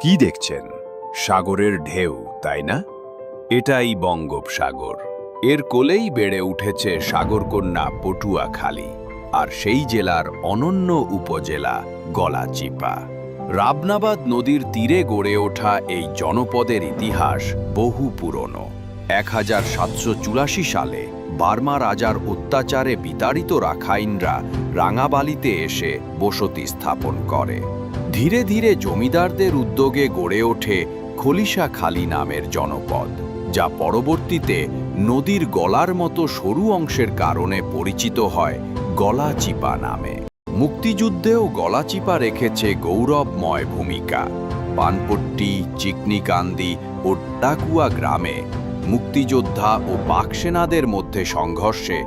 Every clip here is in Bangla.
কি দেখছেন? সাগরের ঢেউ, তাই না? এটাই বঙ্গোপসাগর। এর কোলেই বেড়ে উঠেছে সাগরকন্যা পটুয়াখালী, আর সেই জেলার অনন্য উপজেলা গলাচিপা। রাবনাবাদ নদীর তীরে গড়ে ওঠা এই জনপদের ইতিহাস বহু পুরনো। 1784 সালে বার্মা রাজার অত্যাচারে বিতাড়িত রাখাইনরা রাঙাবালিতে এসে বসতি স্থাপন করে। ধীরে ধীরে জমিদারদের উদ্যোগে গড়ে ওঠে খলিশাখালী নামের জনপদ, যা পরবর্তীতে নদীর গলার মতো সরু অংশের কারণে পরিচিত হয় গলাচিপা নামে। মুক্তিযুদ্ধেও গলাচিপা রেখেছে গৌরবময় ভূমিকা। পানপট্টি, চিকনিকান্দি ও টাকুয়া গ্রামে মুক্তিযোদ্ধা ও পাকসেনাদের মধ্যে সংঘর্ষে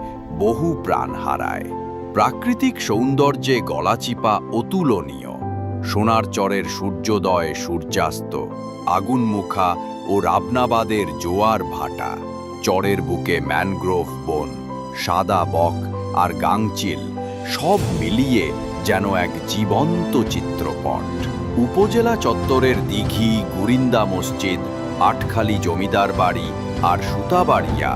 বহু প্রাণ হারায়। প্রাকৃতিক সৌন্দর্যে গলাচিপা অতুলনীয়। সোনার চরের সূর্যোদয়, সূর্যাস্ত, আগুনমুখা ও রাবনাবাদের জোয়ার ভাটা, চরের বুকে ম্যানগ্রোভ বন, সাদা বক আর গাংচিল, সব মিলিয়ে যেন এক জীবন্ত চিত্রপট। উপজেলা চত্বরের দিঘি, গুরিন্দা মসজিদ, আটখালি জমিদার বাড়ি আর সুতাবাড়িয়া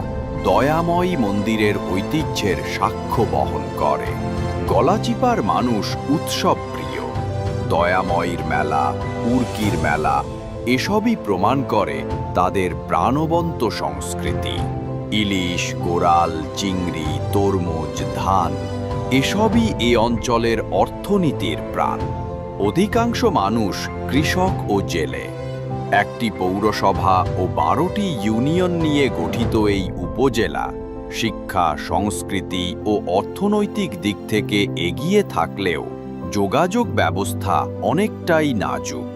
দয়াময়ী মন্দিরের ঐতিহ্যের সাক্ষ্য বহন করে। গলাচিপার মানুষ উৎসব প্রিয়। দয়াময়ীর মেলা, উর্কির মেলা এসবই প্রমাণ করে তাদের প্রাণবন্ত সংস্কৃতি। ইলিশ, কোরাল, চিংড়ি, তরমুজ, ধান এসবই এ অঞ্চলের অর্থনীতির প্রাণ। অধিকাংশ মানুষ কৃষক ও জেলে। একটি পৌরসভা ও 12টি ইউনিয়ন নিয়ে গঠিত এই উপজেলা শিক্ষা, সংস্কৃতি ও অর্থনৈতিক দিক থেকে এগিয়ে থাকলেও যোগাযোগ ব্যবস্থা অনেকটাই নাজুক।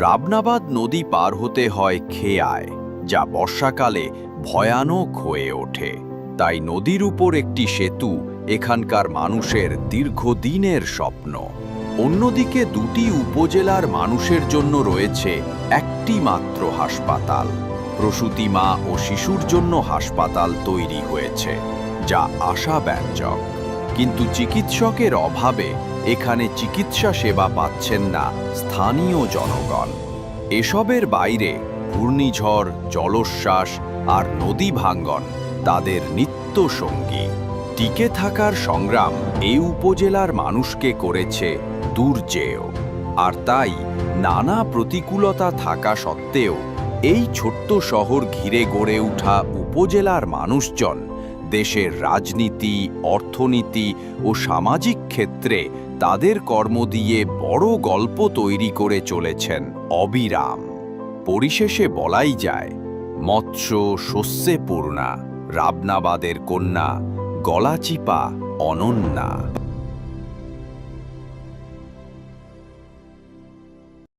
রাবনাবাদ নদী পার হতে হয় খেয়ায়, যা বর্ষাকালে ভয়ানক হয়ে ওঠে। তাই নদীর উপর একটি সেতু এখানকার মানুষের দীর্ঘদিনের স্বপ্ন। অন্যদিকে দুটি উপজেলার মানুষের জন্য রয়েছে একটি মাত্র হাসপাতাল। প্রসূতি মা ও শিশুর জন্য হাসপাতাল তৈরি হয়েছে, যা আশাব্যঞ্জক। কিন্তু চিকিৎসকের অভাবে এখানে চিকিৎসা সেবা পাচ্ছেন না স্থানীয় জনগণ। এসবের বাইরে ঘূর্ণিঝড়, জলোচ্ছ্বাস আর নদী ভাঙ্গন তাদের নিত্য সঙ্গী। টিকে থাকার সংগ্রাম এই উপজেলার মানুষকে করেছে দুর্জেয়। আর তাই নানা প্রতিকূলতা থাকা সত্ত্বেও এই ছোট্ট শহর ঘিরে গড়ে ওঠা উপজেলার মানুষজন দেশের রাজনীতি, অর্থনীতি ও সামাজিক ক্ষেত্রে তাদের কর্ম দিয়ে বড় গল্প তৈরি করে চলেছেন অবিরাম। পরিশেষে বলাই যায়, মৎস্য শস্যে পূর্ণা, রাবনাবাদের কন্যা গলাচিপা অনন্যা।